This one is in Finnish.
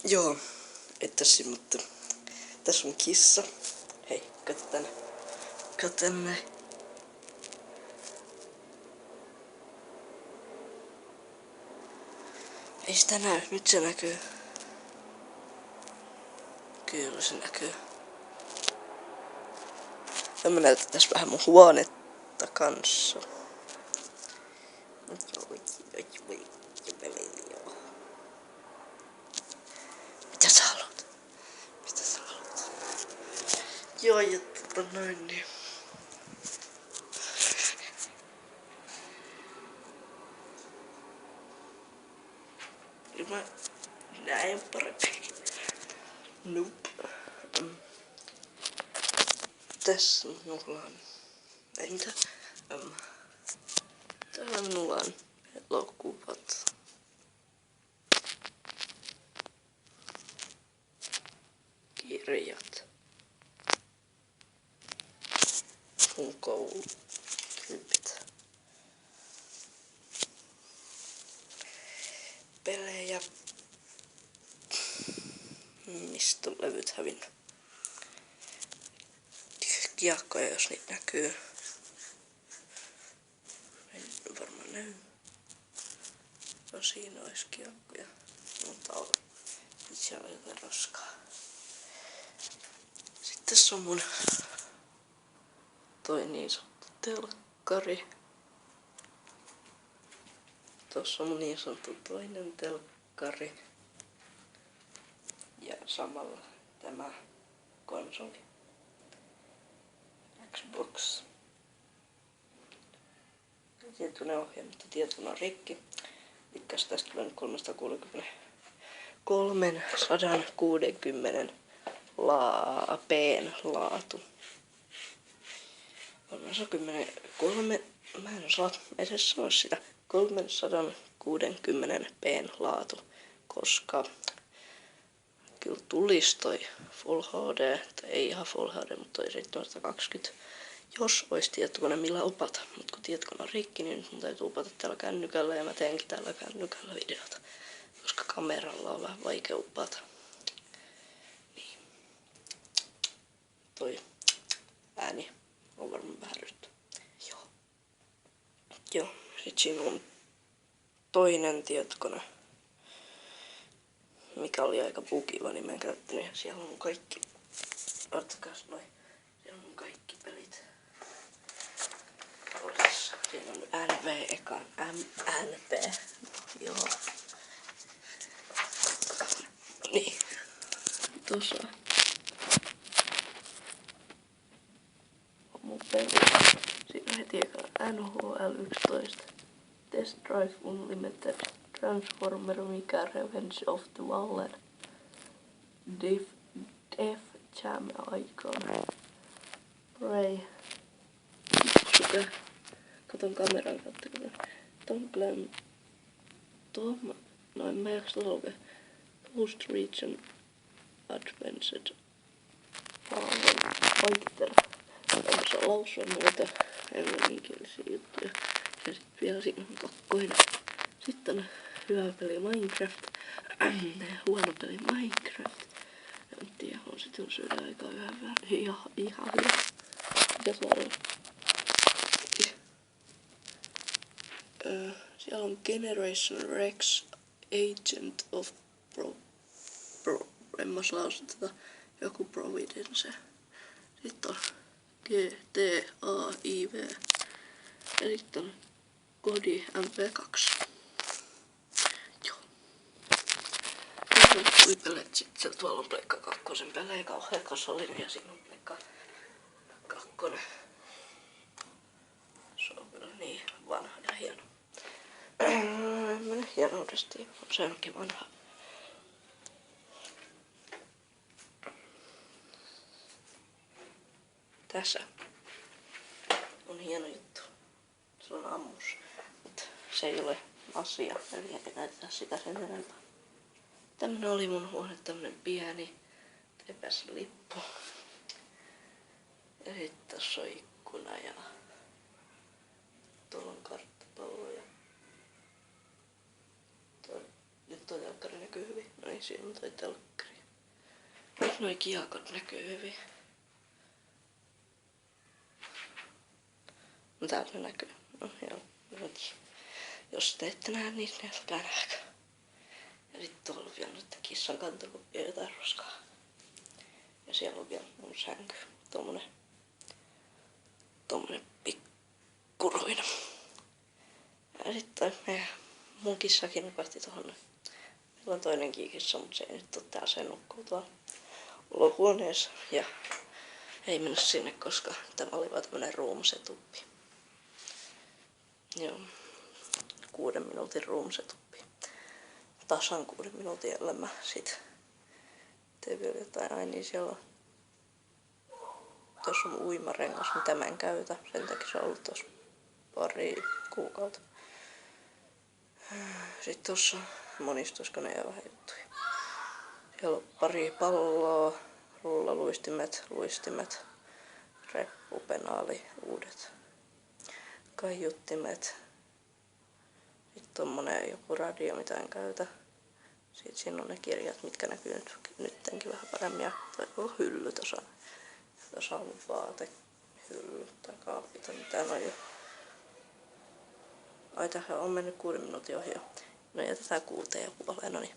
Joo, ettäs mutta tässä on kissa. Hei, katso tänne. Katso tänne. Ei sitä näy, nyt se näkyy. Kyllä se näkyy. Ja mä näytän tässä vähän mun huonetta kanssa. Mitä sä haluat? Mitä sä haluat? Joo, ja noin niin. Nyt mä näen paremmin. Nope. Tässä minulla on... Ei mitä? Täällä minulla on elokuvat. Kirjat. Mun koulutyypit. Pelejä. Mistä on levyt hävinnyt? Kiekkoja, jos niitä näkyy. Ei varmaan näy. No siinä olisi kiekkoja. Mutta on. Itse on jotain roskaa. Sitten tässä on mun toi niin sanottu telkkari. Tossa on mun niin sanottu toinen telkkari. Ja samalla tämä konsoli. Xbox. Tietoinen ohjelmisto, tietoinen on rikki. Elikkäs tästä tulee nyt 360 p:n laatu. 310, mä en osaa edes sanoa sitä, 360 p:n laatu, koska kyllä tulisi toi Full HD, tai ei ihan Full HD, mutta toi 720, jos olisi tietokone millä opata. Mutta kun tietokone on rikki, niin nyt mun täytyy opata tällä kännykällä, ja mä teenkin tällä kännykällä videota, koska kameralla on vähän vaikea opata. Niin. Toi ääni on varmaan vähän rytty. Joo, sit siinä on toinen tietokone, mikä oli aika bugiva, niin mä en käyttänyt. Siellä on kaikki, ottakas noin, siellä on kaikki pelit. Toisessa, siinä on NV eka, NP, joo. Niin, tossa on mun peli. Siinä heti eka NHL 11, Test Drive Unlimited, Transformer Mika Revenge of the Wild, Def Jam Icon, Prey, Sugar, katon kameran kautta, Tom Glenn, Tom, no en mä jaksa lukea, Post Region Advanced, Fighter, en osaa lausua noita englanninkielisiä juttuja, ja sit vielä siinä on kakkoinen. Sitten on hyvä peli Minecraft, huono peli Minecraft. En tiedä, on sitten syödä aika hyvä. Ihan hyvä. Mikä suoraan? Siellä on Generation Rex, Agent of en mä lausu tätä, joku Providence. Sitten on GTAIV. Ja sitten on Kodi MP2. Joo. Ja tuli pelejä, sitten tuolla on Pleikka 2 pelejä, kauhea kasolin ja siinä on Pleikka 2. Se on kyllä niin vanha ja hieno. En mene hienoudesti, se onkin vanha. Tässä on hieno juttu. Se on ammus, mutta se ei ole asia. Eli ei näytetä sitä sen enempää. Tämmönen oli mun huone, tämmönen pieni tepäslippu. Ja sit tossa on ikkuna ja tuolla on karttapallo ja nyt on telkkari näkyy hyvin. No niin, siinä on toi telkkari. Nyt noi kiakot näkyy hyvin. No täältä ne näkyy. No joo. Jos te ette näe, niin ne älkää näkö. Ja sit tuolla on vielä nyt kissan kantokuppia ja jotain roskaa. Ja siellä on vielä mun sänky. Tommonen pikkuruina. Ja sit toi mun kissakin nukahti tohon. Meillä on toinenkin kissa, mutta se ei nyt oo täällä, se nukkuu tuolla olohuoneessa. Ja ei mennä sinne, koska tämä oli vaan tämmönen ruumasetuppi. Joo. 6 minuutin ruumasetuppi. Tasan 6 minuutin elämä sit. Teen vielä jotain. Ai niin, siellä on. Tuossa on uimarengas, mitä mä en käytä. Sen takia se on ollut tossa pari kuukautta. Sitten tuossa monistuskone ja vähän juttuja. Siellä on pari palloa, luistimet, reppupenaali, uudet kaiuttimet. Sitten tommonen joku radio, mitä en käytä. Sitten siinä on ne kirjat, mitkä näkyy nyttenkin vähän paremmin. Ja toi on hylly tossa. Tuossa on vaatehylly tai kaappi tai mitään on jo. Ai tähän on mennyt 6 minuutin ohi jo. No jätetään 6:30. No niin.